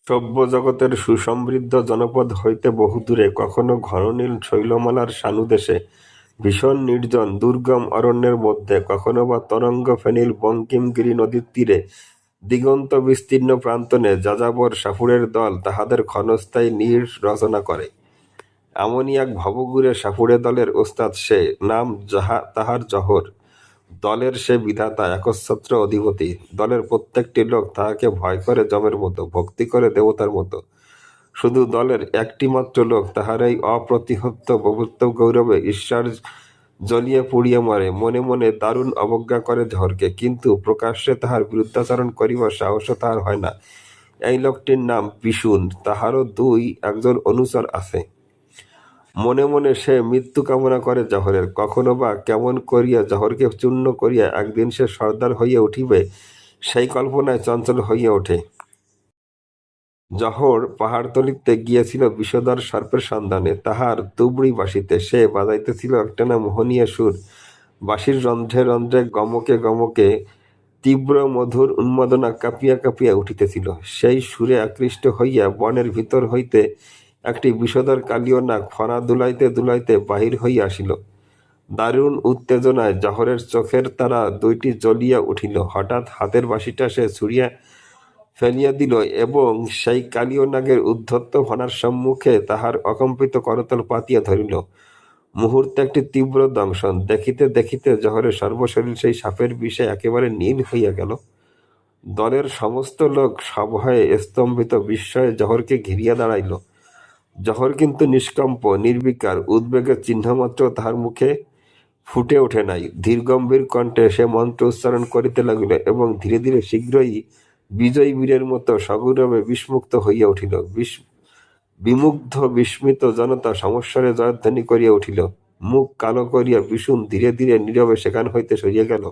সভ্য জগতের সুসমৃদ্ধ জনপদ হইতে বহুদূরে, কখনো ঘননীল শৈলমালার সানুদেশে, ভীষণ নির্জন দুর্গম অরণ্যের মধ্যে, কখনো বা তরঙ্গ ফেনিল বঙ্কিমগিরি নদীর তীরে, দিগন্ত বিস্তীর্ণ প্রান্তনে যাযাবর সাপুড়ের দল তাহাদের ক্ষণস্থায়ী নীড় রচনা করে। এমনই এক ভবঘুরে সাপুড়ে দলের ওস্তাদ সে, নাম তাহার জহর। দলের সে বিধাতা, একচ্ছত্র অধিপতি। দলের প্রত্যেকটি লোক তাহাকে ভয় করে যমের মতো, ভক্তি করে দেবতার মতো। শুধু দলের একটি মাত্র লোক তাহার এই অপ্রতিহত প্রভুত্ব গৌরবে ঈশ্বর জ্বলিয়ে পুড়িয়ে মরে, মনে মনে দারুণ অবজ্ঞা করে ঝড়কে, কিন্তু প্রকাশ্যে তাহার বিরুদ্ধাচরণ করিবার সাহসও তাহার হয় না। এই লোকটির নাম পিশুন। তাহারও একজন অনুচর আছে। মনে মনে সে মৃত্যু কামনা করে জহরের। কখনো বা কেমন করিয়া জহরকে চূর্ণ করিয়া একদিন সে সর্দার হইয়া উঠিবে, সেই কল্পনায় চঞ্চল হইয়া ওঠে। জহর পাহাড়তলিতে গিয়াছিল বিষধর সর্পের সন্ধানে। তাহার তুবড়ি বাঁশিতে সে বাজাইতেছিল একটানা মোহনীয় সুর। বাঁশির রন্ধ্রে রন্ধ্রে গমকে গমকে তীব্র মধুর উন্মাদনা কাঁপিয়া কাঁপিয়া উঠিতেছিল। সেই সুরে আকৃষ্ট হইয়া বনের ভিতর হইতে একটি বিষধর কালীয় নাগ ফণা দুলাইতে দুলাইতে বাহির হইয়া আসিল। দারুণ উত্তেজনায় জহরের চোখের তারা দুইটি জ্বলিয়া উঠিল। হঠাৎ হাতের বাঁশিটা সে ছুঁড়িয়া ফেলিয়া দিল এবং সেই কালীয় নাগের উদ্ধত্ত ফণার সম্মুখে তাহার অকম্পিত করতল পাতিয়া ধরিল। মুহূর্তে একটি তীব্র দংশন। দেখিতে দেখিতে জহরের সর্বশরীর সেই সাপের বিষে একেবারে নীল হইয়া গেল। দলের সমস্ত লোক সভয়ে স্তম্ভিত বিস্ময়ে জহরকে ঘিরিয়া দাঁড়াইল। জহর কিন্তু নিষ্কম্প, নির্বিকার। উদ্বেগের চিহ্নমাত্র তাহার মুখে ফুটে ওঠে নাই। ধীরগম্ভীর কণ্ঠে সে মন্ত্র উচ্চারণ করিতে লাগিল এবং ধীরে ধীরে শীঘ্রই বিজয়ী বীরের মতো সগৌরবে বিস্মুক্ত হইয়া উঠিল। বিমুগ্ধ বিস্মিত জনতা সমস্বরে জয়ধ্বনি করিয়া উঠিল। মুখ কালো করিয়া পিশুন ধীরে ধীরে নীরবে সেখান হইতে সরিয়া গেল।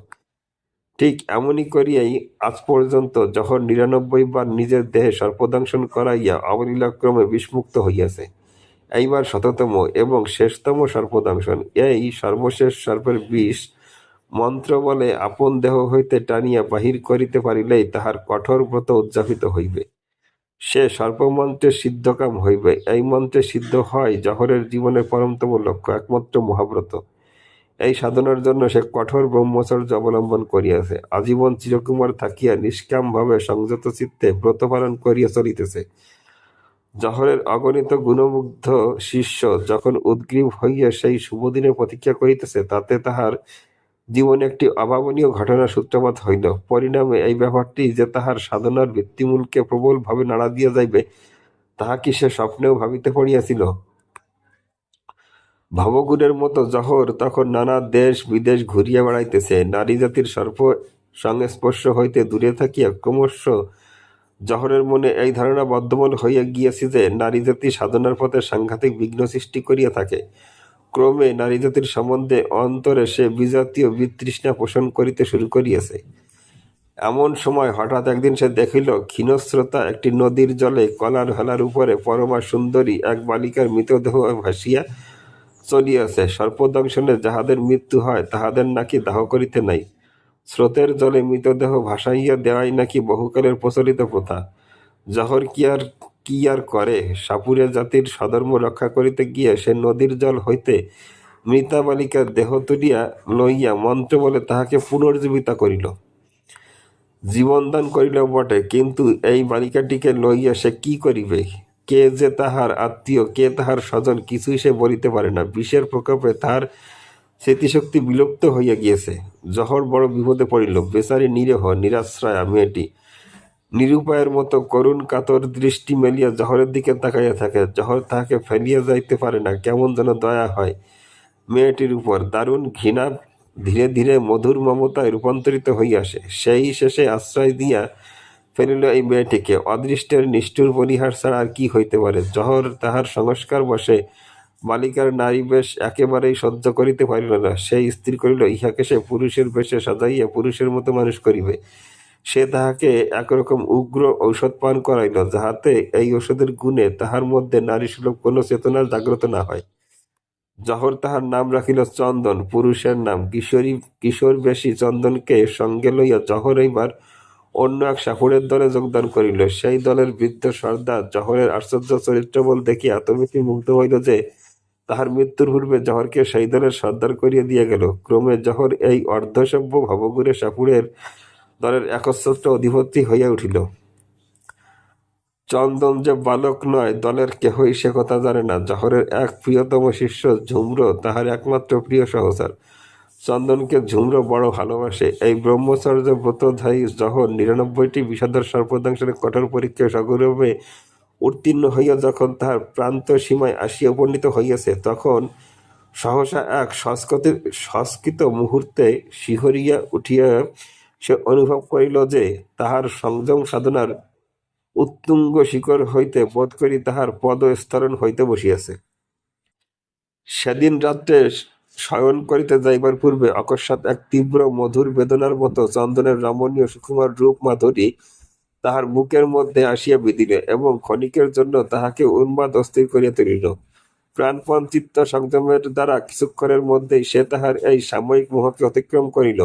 ঠিক এমনি করিয়াই আজ পর্যন্ত জহর ৯৯ বার নিজের দেহে সর্পদংশন করাইয়া অবলীলাক্রমে বিস্মুক্ত হইয়াছে। এইবার শততম এবং শেষতম সর্পদংশন। এই সর্বশেষ সর্পের বিষ মন্ত্রবলে আপন দেহ হইতে টানিয়া বাহির করিতে পারিলেই তাহার কঠোর ব্রত উদযাপিত হইবে। সে সর্পমন্ত্রে সিদ্ধকাম হইবে। এই মন্ত্রে সিদ্ধ হয় জহরের জীবনের পরমতম লক্ষ্য, একমাত্র মহাব্রত। এই সাধনার জন্য সে কঠোর ব্রহ্মচর্য অবলম্বন করিয়াছে। আজীবন চিরকুমার থাকিয়া নিষ্কামভাবে সংযত চিত্তে ব্রত পালন করিয়া চলিতেছে। জহরের অগণিত গুণমুগ্ধ শিষ্য যখন উদ্গ্রীব হইয়া সেই শুভদিনের প্রতীক্ষা করিতেছে, তাতে তাহার জীবনে একটি অভাবনীয় ঘটনার সূত্রপাত হইল। পরিণামে এই ব্যাপারটি যে তাহার সাধনার ভিত্তিমূলকে প্রবলভাবে নাড়া দিয়া যাইবে, তাহা কি সে স্বপ্নেও ভাবিতে পারিয়াছিল? ভবঘুরের মতো জহর তখন নানা দেশ বিদেশ ঘুরিয়া বেড়াইতেছে। নারী জাতির সর্প সংস্পর্শ হইতে দূরে থাকিয়া ক্রমশ জহরের মনে এই ধারণা বদ্ধমূল হইয়া গিয়াছে যে নারী জাতি সাধনার পথে সাংঘাতিক বিঘ্ন সৃষ্টি করিয়া থাকে। ক্রমে নারী জাতির সম্বন্ধে অন্তরে সে বিজাতীয় বিতৃষ্ণা পোষণ করিতে শুরু করিয়াছে। এমন সময় হঠাৎ একদিন সে দেখিল ক্ষীণস্রোতা একটি নদীর জলে কলার ভেলার উপরে পরমা সুন্দরী এক বালিকার মৃতদেহ ভাসিয়া চলিয়াছে। সর্পদংশনে যাহাদের মৃত্যু হয় তাহাদের নাকি দাহ করিতে নাই। স্রোতের জলে মৃতদেহ ভাসাইয়া দেওয়াই নাকি বহুকালের প্রচলিত প্রথা। জহর কি আর করে? সাপুড়ে জাতির স্বধর্ম রক্ষা করিতে গিয়া সে নদীর জল হইতে মৃতা বালিকার দেহ তুলিয়া লইয়া মন্ত্র বলে তাহাকে পুনর্জীবিতা করিল। জীবনদান করিল বটে, কিন্তু এই বালিকাটিকে লইয়া সে কি করিবে? কে যে তাহার আত্মীয়, কে তাহার স্বজন, কিছুই সে বলিতে পারে না। বিষের প্রকোপে তাহার স্মৃতিশক্তি বিলুপ্ত হইয়া গিয়েছে। জহর বড় বিপদে পড়িল। বেচারি নিরীহ নিরাশ্রয়া মেয়েটি নিরুপায়ের মতো করুণ কাতর দৃষ্টি মেলিয়া জহরের দিকে তাকাইয়া থাকে। জহর তাহাকে ফেলিয়া যাইতে পারে না। কেমন যেন দয়া হয় মেয়েটির উপর। দারুণ ঘৃণা ধীরে ধীরে মধুর মমতায় রূপান্তরিত হইয়া আসে। সেই শেষে আশ্রয় দিয়া ফেলিল এই মেয়েটিকে। অদৃষ্টের নিষ্ঠুর পরিহার ছাড়া আর কি হইতে পারে? জহর তাহার সংস্কার বশে বালিকার নারী বেশ একেবারেই সহ্য করিতে পারিল না। সে স্থির করিল ইহাকে সে পুরুষের বেশে সাজাইয়া পুরুষের মতো মানুষ করিবে। সে তাহাকে একরকম উগ্র ঔষধ পান করাইল, যাহাতে এই ঔষধের গুণে তাহার মধ্যে নারীসুলভ কোনো চেতনার জাগ্রত না হয়। জহর তাহার নাম রাখিল চন্দন, পুরুষের নাম। কিশোর বেশী চন্দনকে সঙ্গে লইয়া জহর এইবার অন্য এক সাপুড়ের দলে যোগদান করিল। সেই দলের বৃদ্ধ সর্দার জহরের আশ্চর্য চরিত্রবল দেখিয়া এত বেশি মুগ্ধ হইল যে তাহার মৃত্যুর পূর্বে জহরকে সেই দলের সর্দার করিয়া দিয়া গেল। ক্রমে জহর এই অর্ধসভ্য ভবঘুরে সাপুড়ের দলের একচ্ছত্র অধিপতি হইয়া উঠিল। চন্দন যে বালক নয়, দলের কেহই সে কথা জানে না। জহরের এক প্রিয়তম শিষ্য ঝুমর তাহার একমাত্র প্রিয় সহচর। চন্দনকে ঝুমর বড় ভালোবাসে। এই ব্রহ্মচর্য ব্রতধারী জহর ৯৯টি বিষাদর সর্পদংশের কঠোর পরীক্ষায় সগৌরবে উত্তীর্ণ হইয়া যখন তাহার প্রান্ত সীমায় আসিয়া উপনীত হইয়াছে, তখন সহসা এক সংস্কৃত মুহূর্তে শিহরিয়া উঠিয়া সে অনুভব করিল যে তাহার সংযম সাধনার উত্তুঙ্গ শিখর হইতে বোধ করি তাহার পদস্খলন হইতে বসিয়াছে। সেদিন রাত্রে শয়ন করিতে যাইবার পূর্বে অকস্মাৎ এক তীব্র মধুর বেদনার মতো চন্দনের রমণীয় সুকুমার রূপ মাধুরী তাহার বুকের মধ্যে আসিয়া বিঁধিল এবং ক্ষণিকের জন্য তাহাকে উন্মাদ অস্থির করিয়া তুলিল। প্রাণপণ চিত্ত সংযমের দ্বারা কিছুক্ষণের মধ্যেই সে তাহার এই সাময়িক মোহকে অতিক্রম করিল।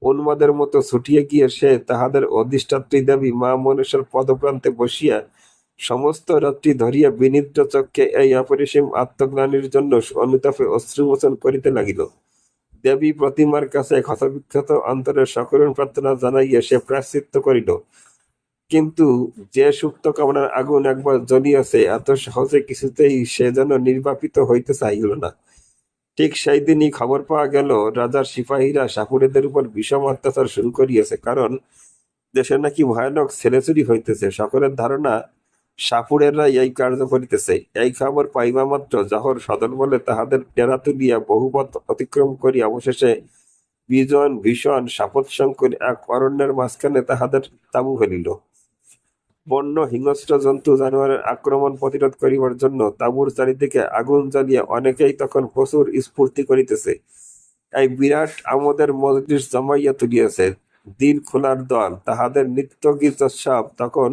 উন্মাদের মতো ছুটিয়া গিয়ে সে তাহাদের অধিষ্ঠাত্রী দেবী মা মনসার পদপ্রান্তে বসিয়া সমস্ত রাত্রি ধরিয়া বিনিদ্র চক্ষে এই অপরিসীম আত্মজ্ঞানীর জন্য অনুতাপে অশ্রুমোচন করিতে লাগিল। দেবী প্রতিমার কাছে ক্ষতবিক্ষত অন্তরের সকরুণ প্রার্থনা জানাইয়া সে প্রায়শ্চিত্ত করিল, কিন্তু যে সুপ্ত কামনার আগুন একবার জ্বলিয়াছে, এত সহজে কিছুতেই সে যেন নির্বাপিত হইতে চাহিল না। ঠিক সেই দিনই খবর পাওয়া গেল, রাজার সিপাহীরা সাপুড়েদের উপর বিষম অত্যাচার শুরু করিয়াছে, কারণ দেশে নাকি ভয়ানক ছেলেচুরি হইতেছে। সকলের ধারণা সাপুড়েররাই এই কার্য করিতেছে। এই খবর পাইবা মাত্র জহর সদল বলে তাহাদের ডেরা তুলিয়া বহুপথ অতিক্রম করিয়া অবশেষে বিজন ভীষণ সাপৎসংকুল এক অরণ্যের মাঝখানে তাহাদের তাঁবু ফেলিল। বন্য হিংস্র জন্তু জানোয়ারের আক্রমণ প্রতিরোধ করিবার জন্য তাঁবুর চারিদিকে আগুন জ্বালিয়া অনেকেই তখন প্রচুর স্ফূর্তি করিতেছে। এই বিরাট আমোদের মজলিস জমাইয়া তুলিয়াছে। দিন খোলার দল তাহাদের নিত্য গীতোৎসব তখন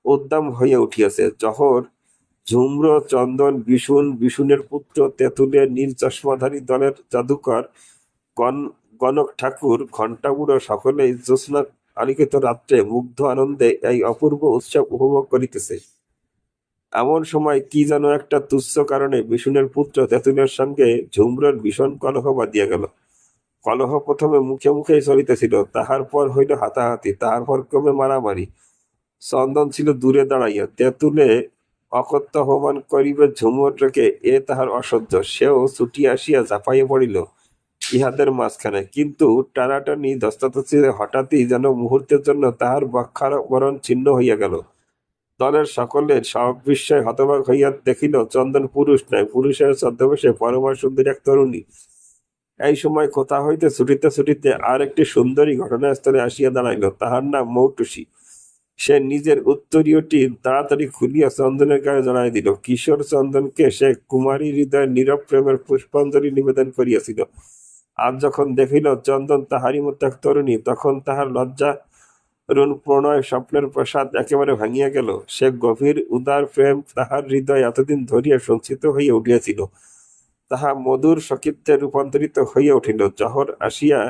উদ্দাম হইয়া উঠিয়াছে। জহর, ঝুমর, চন্দন, বিশুনের পুত্র তেঁতুলের নীল চশমাধারী দলের জাদুকর গণক ঠাকুর, ঘণ্টাবুড়ো সকলেই জ্যোৎস্না আলোকিত রাত্রে মুগ্ধ আনন্দে এই অপূর্ব উৎসব উপভোগ করিতেছে। এমন সময় কি যেন একটা তুচ্ছ কারণে বিশুনের পুত্র তেঁতুলের সঙ্গে ঝুমরের ভীষণ কলহ বাঁধিয়া গেল। কলহ প্রথমে মুখে মুখেই চলিতেছিল, তাহার পর হইল হাতাহাতি, তাহার পর ক্রমে মারামারি। চন্দন ছিল দূরে দাঁড়াইয়া। তেঁতুলে অকথ্য অপমান করিবে ঝুমরকে, এ তাহার অসহ্য। সেও ছুটিয়া আসিয়া ঝাঁপাইয়া পড়িল ইহাদের মাঝখানে, কিন্তু টানাটানি ধস্তাধস্তিতে হঠাৎই যেন মুহূর্তের জন্য তাহার বক্ষাবরণ ছিন্ন হইয়া গেল। দলের সকলের সবিস্ময়ে হতবাক হইয়া দেখিল, চন্দন পুরুষ নয়, পুরুষের ছদ্মবেশে পরমা সুন্দরী এক তরুণী। এই সময় কোথা হইতে ছুটিতে ছুটিতে আর একটি সুন্দরী ঘটনাস্থলে আসিয়া দাঁড়াইল। তাহার নাম মৌটুসী। সে নিজের উত্তরীয়টি তাড়াতাড়ি খুলিয়া চন্দনের গায়ে জড়াই দিল। কিশোর চন্দনকে সে কুমারী হৃদয়ের নীরব প্রেমের পুষ্পাঞ্জলি নিবেদন করিয়াছিল। আজ যখন দেখিল চন্দন তাহারই মতো এক তরুণী, তখন তাহার লজ্জা রুণ প্রণয় স্বপ্নের প্রসাদ একেবারে ভাঙিয়া গেল। সে গভীর উদার প্রেম তাহার হৃদয় এতদিন ধরিয়া সঞ্চিত হইয়া উঠিয়াছিল, তাহা মধুর সকিত্বে রূপান্তরিত হইয়া উঠিল। জহর আসিয়া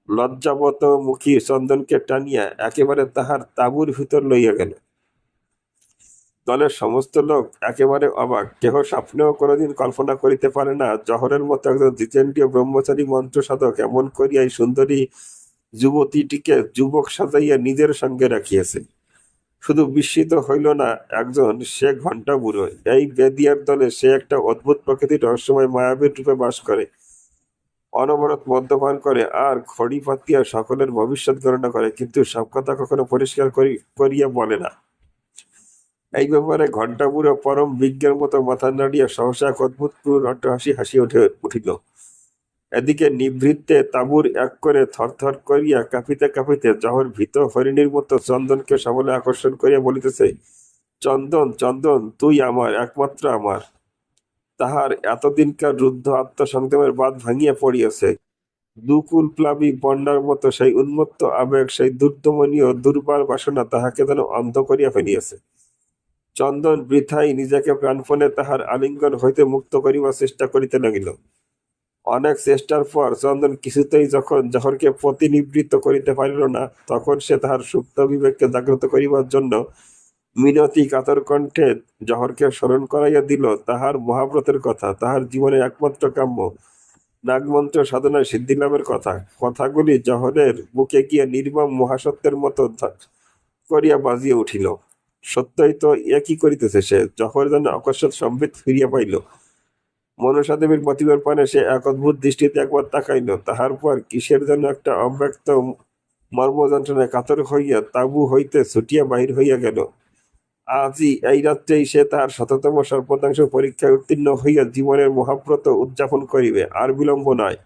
লজ্জাবত মুখী চন্দনকে টানিয়া একেবারে তাহার তাঁবুর ভিতর লইয়া গেল। দলের সমস্ত লোক একেবারে অবাক। কেহ স্বপ্নেও কোনোদিন কল্পনা করিতে পারে না জহরের মতো একজন জিতেন্দ্রীয় ব্রহ্মচারী মন্ত্র সাধক এমন করিয়া এই সুন্দরী যুবতীটিকে যুবক সাজাইয়া নিজের সঙ্গে রাখিয়াছে। শুধু বিস্মিত হইল না একজন, সে ঘণ্টা বুড়ো। এই বেদিয়ার দলে সে একটা অদ্ভুত প্রকৃতির রহস্যময় মায়াবীর রূপে বাস করে, অনবরত মদ্যপান করে আর খড়ি পাতিয়া সকলের ভবিষ্যৎ গণনা করে, কিন্তু সব কথা কখনো পরিষ্কার করিয়া বলে না। এই ব্যাপারে ঘণ্টা বুড়ো পরম বিজ্ঞের মতো মাথা নাড়িয়া সহসা এক অদ্ভুত ক্রূর অট্টহাসি হাসিয়া উঠিল। এদিকে নিভৃতে তাঁবুর এক করে থরথর করিয়া কাঁপিতে কাঁপিতে জহর ভীত হরিণীর মতো চন্দনকে সবলে আকর্ষণ করিয়া বলিতেছে, চন্দন, চন্দন, তুই আমার, একমাত্র আমার। তাহার এতদিনকার রুদ্ধ আত্মসংযমের বাঁধ ভাঙিয়া পড়িয়াছে। দুকুল প্লাবী বন্যার মতো সেই উন্মত্ত আবেগ, সেই দুর্দমনীয় দুর্বার বাসনা তাহাকে যেন অন্ধ করিয়া ফেলিয়াছে। চন্দন বৃথাই নিজেকে প্রাণপণে তাহার আলিঙ্গন হইতে মুক্ত করিবার চেষ্টা করিতে লাগিল। অনেক চেষ্টার পর চন্দন কিছুতেই যখন জহরকে প্রতিনিবৃত্ত করিতে পারিল না, তখন সে তাহার সুপ্ত বিবেককে জাগ্রত করিবার জন্য মিনতি কাতর কণ্ঠে জহরকে স্মরণ করাইয়া দিল তাহার মহাব্রতের কথা, তাহার জীবনের একমাত্র কাম্য নাগমন্ত্র সাধনায় সিদ্ধিলাভের কথা। কথাগুলি জহরের বুকে গিয়া নির্মম মহাসত্যের মতো করিয়া বাজিয়া উঠিল। সত্যই তো এ কি করিতেছে সে! জহর যেন অকস্মাৎ সম্বিত ফিরিয়া পাইল। মনসা দেবীর প্রতিভার পানে সে এক অদ্ভুত দৃষ্টিতে একবার তাকাইল, তাহার পর কিসের যেন একটা অব্যক্ত মর্মযন্ত্রণায় কাতর হইয়া তাঁবু হইতে ছুটিয়া বাহির হইয়া গেল। আজই এই রাত্রেই সে তাহার শততম সর্পদাংশ পরীক্ষায় উত্তীর্ণ হইয়া জীবনের মহাব্রত উদযাপন করিবে, আর বিলম্ব নয়।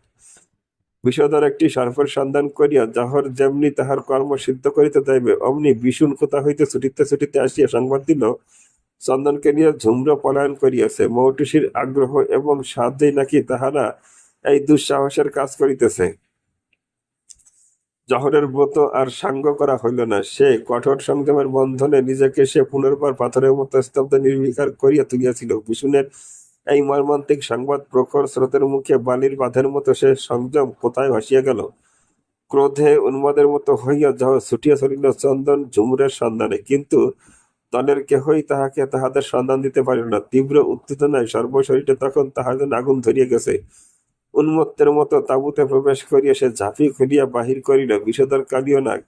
বিষধর একটি সর্পের সন্ধান করিয়া জহর যেমনি তাহার কর্ম সিদ্ধ করিতে যাইবে, অমনি বিষুণ কোথা হইতে ছুটিতে ছুটিতে আসিয়া সংবাদ দিল চন্দনকে নিয়ে ঝুমরো পলায়ন করিয়াছে। মৌটুসীর আগ্রহ এবং সাহায্যেই নাকি তাহারা এই দুঃসাহসের কাজ করিতেছে। জহরের ব্রত আর সাঙ্গ করা হইল না। সে কঠোর সংযমের বন্ধনে নিজেকে সে পুনর্বার পাথরের মতো স্তব্ধ নির্বিকার করিয়া তুলিয়াছিল। বিষুণের এই মর্মান্তিক সংবাদ প্রখর স্রোতের মুখে বালির বাঁধের মতো সে সংযম কোথায় ভাসিয়া গেল। ক্রোধে উন্মাদের মতো হইয়া জহর ছুটিয়া চলিল চন্দন ঝুমুরের সন্ধানে, কিন্তু দলের কেহই তাহাকে তাহাদের সন্ধান দিতে পারিল না। তীব্র উত্তেজনায় সর্বশরীরে তখন তাহার যেন আগুন ধরিয়া গেছে। উন্মত্তের মতো তাঁবুতে প্রবেশ করিয়া সে ঝাঁপি খুলিয়া বাহির করিল বিষধর কালিয়নাগ।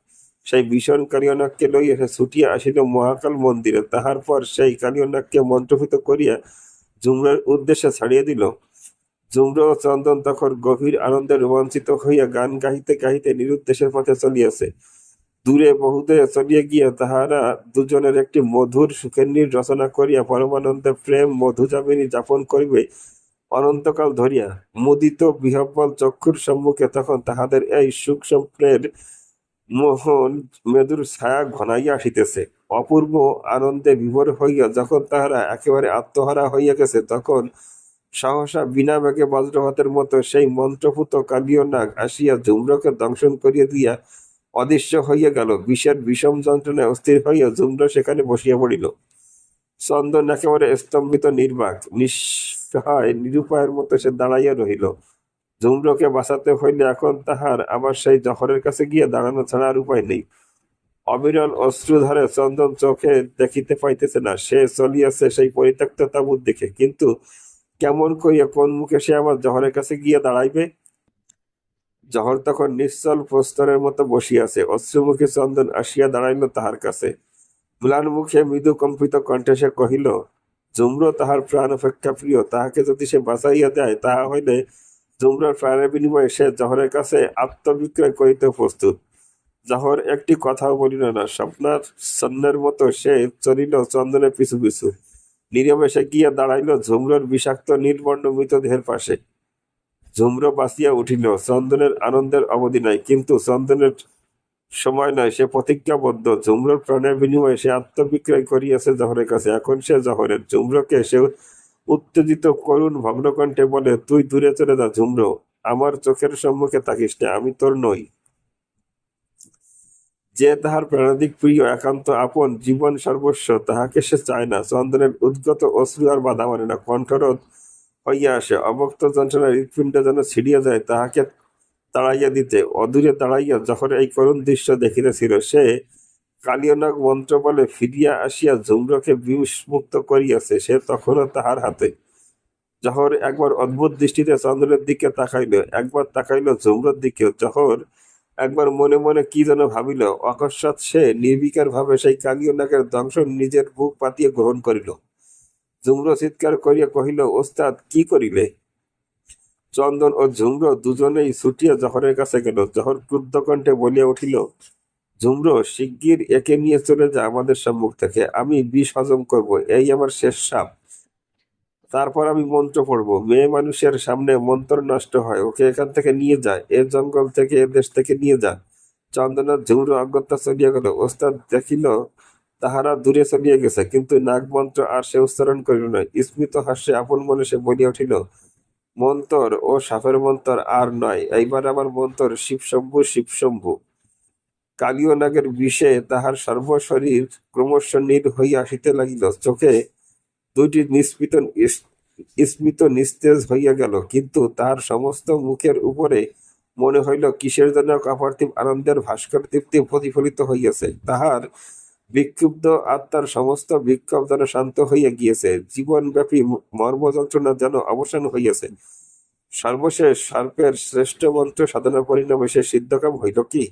সেই ভীষণ কালিয়নাগকে লইয়া সে ছুটিয়া আসিল মহাকাল মন্দিরে। তাহার পর সেই কালিয়নাগকে মন্ত্রভূত করিয়া ঝুমরার উদ্দেশ্যে ছাড়িয়া দিল। ঝুমরা ও চন্দন তখন গভীর আনন্দে রোমাঞ্চিত হইয়া গান গাহিতে গাহিতে নিরুদ্দেশের পথে চলিয়াছে। দূরে বহুদূরে চলিয়া গিয়া তাহারা দুজনের একটি মধুর সুখের নীড় রচনা করিয়া পরমানন্দে প্রেম মধুযামিনী যাপন করিবে অনন্তকাল ধরিয়া। মুদিত বিহ্বল চক্ষুর সম্মুখে তখন তাহাদের এই সুখ স্বপ্নের মোহন মেদুর ছায়া ঘনাইয়া আসিতেছে। অপূর্ব আনন্দে বিভোর হইয়া যখন তাহারা একেবারে আত্মহারা হইয়া গেছে, তখন সহসা বিনা বেগে বজ্রপাতের মতো সেই মন্ত্রপুত কালীয় নাগ আসিয়া ঝুমরকে দংশন করিয়া দিয়া অদৃশ্য হইয়া গেল। বিষের বিষম যন্ত্রণায় অস্থির হইয়া ঝুমর সেখানে বসিয়া পড়িল। চন্দন একেবারে স্তম্ভিত, নির্বাক, নিঃসহায়, নিরুপায়ের মতো সে দাঁড়াইয়া রহিল। ঝুমরকে বাঁচাতে হইলে এখন তাহার আবার সেই জহরের কাছে গিয়া দাঁড়ানো ছাড়া আর উপায় নেই। অবিরল অশ্রুধারে চন্দন চোখে দেখিতে পাইতেছে না। সে চলিয়াছে সেই পরিত্যক্ত তাঁবুর দিকে, কিন্তু কেমন করিয়া কোন মুখে সে আবার জহরের কাছে গিয়া দাঁড়াইবে? জহর তখন নিশ্চল প্রস্তরের মতো বসিয়াছে। অশ্রুমুখী চন্দন আসিয়া দাঁড়াইল তাহার কাছে। ম্লান মুখে মৃদু কম্পিত কণ্ঠে সে কহিল, ঝুমর তাহার প্রাণ অপেক্ষা প্রিয়, তাহাকে যদি সে বাঁচাইয়া দেয়, তাহা হইলে ঝুমরার প্রাণের বিনিময়ে সে জহরের কাছে আত্মবিক্রয় করিতে প্রস্তুত। জহর একটি কথাও বলিল না। স্বপ্নের মতো সে চলিল চন্দনের পিছু পিছু। নীরবে সে গিয়া দাঁড়াইল ঝুমরর বিষাক্ত নির্বর্ণ মৃতদেহের পাশে। ঝুমর বাঁচিয়া উঠিল। চন্দনের আনন্দের অবধি নাই, কিন্তু চন্দনের সময় নয়, সে প্রতিজ্ঞাবদ্ধ। ঝুমরর প্রাণের বিনিময়ে সে আত্মবিক্রয় করিয়াছে জহরের কাছে। এখন সে জহরের। ঝুমরকে সে উত্তেজিত করুণ ভগ্নকণ্ঠে বলে, তুই দূরে চলে যা ঝুমর, আমার চোখের সম্মুখে থাকিস না, আমি তোর নই। যে তাহার প্রাণাধিক প্রিয়, একান্ত আপন, জীবন সর্বস্ব, তাহাকে সে চায় না। চন্দনের উদ্গত অশ্রু আর বাধা মানে না, কণ্ঠরোধ হইয়া আসে। অবক্ত যন্ত্রণার হৃৎপিণ্ড যেন ছিড়িয়া যায় তাহাকে তাড়াইয়া দিতে। অদূরে দাঁড়াইয়া যখন এই করুণ দৃশ্য দেখিতেছিল, সে কালিয়নাগ মন্ত্র বলে ফিরিয়া আসিয়া ঝুমরকে বিষ-মুক্ত করিয়াছে। সে তখনও তাহার হাতে। জহর একবার অদ্ভুত দৃষ্টিতে চন্দ্রের দিকে তাকাইল, একবার তাকাইল ঝুমরর দিকেও। জহর একবার মনে মনে কি যেন ভাবিল। অকস্মাৎ সে নির্বিকার ভাবে সেই কালিয়নাগের দংশন নিজের বুক পাতিয়া গ্রহণ করিল। ঝুমর চিৎকার করিয়া কহিল, ওস্তাদ, কি করিলে? চন্দন ও ঝুমর দুজনেই ছুটিয়া জহরের কাছে গেল। জহর ক্রুদ্ধ কণ্ঠে বলিয়া উঠিল, ঝুমর, শিগগির একে নিয়ে চলে যা আমাদের সম্মুখ থেকে। আমি বিষ হজম করব, এই আমার শেষ সাপ। তারপর আমি মন্ত্র পড়ব। মেয়ে মানুষের সামনে মন্ত্র নষ্ট হয়। ওকে এখান থেকে নিয়ে যায়, এ জঙ্গল থেকে, এ দেশ থেকে নিয়ে যা। চন্দনাথ ঝুমর অগত্যা চলিয়া গেল। ওস্তাদ দেখিল তাহারা দূরে চলিয়া গেছে, কিন্তু নাগমন্ত্র আর সে উচ্চারণ করিল না। স্মিত হাস্যে আপন মনে সে বলিয়া উঠিল, মন্তর ও সাপের মন্তর আর নয়, এইবার আমার মন্তর শিবশম্ভু, শিবশম্ভু। কালীয় নাগের বিষে তাহার সর্বশরীর ক্রমশ নীল হইয়া আসিতে লাগিল। চোখে দুইটি নিষ্পিত স্মিত নিস্তেজ হইয়া গেল, কিন্তু তাহার সমস্ত মুখের উপরে মনে হইল কিসের যেন এক অপার্থিব আনন্দের ভাস্কর দীপ্তি প্রতিফলিত হইয়াছে। তাহার বিক্ষুব্ধ আত্মার সমস্ত বিক্ষোভ যেন শান্ত হইয়া গিয়েছে, জীবনব্যাপী মর্মযন্ত্রণা যেন অবসান হইয়াছে। সর্বশেষ সর্পের শ্রেষ্ঠ মন্ত্র সাধনার পরিণামে সে সিদ্ধকাম হইল কি?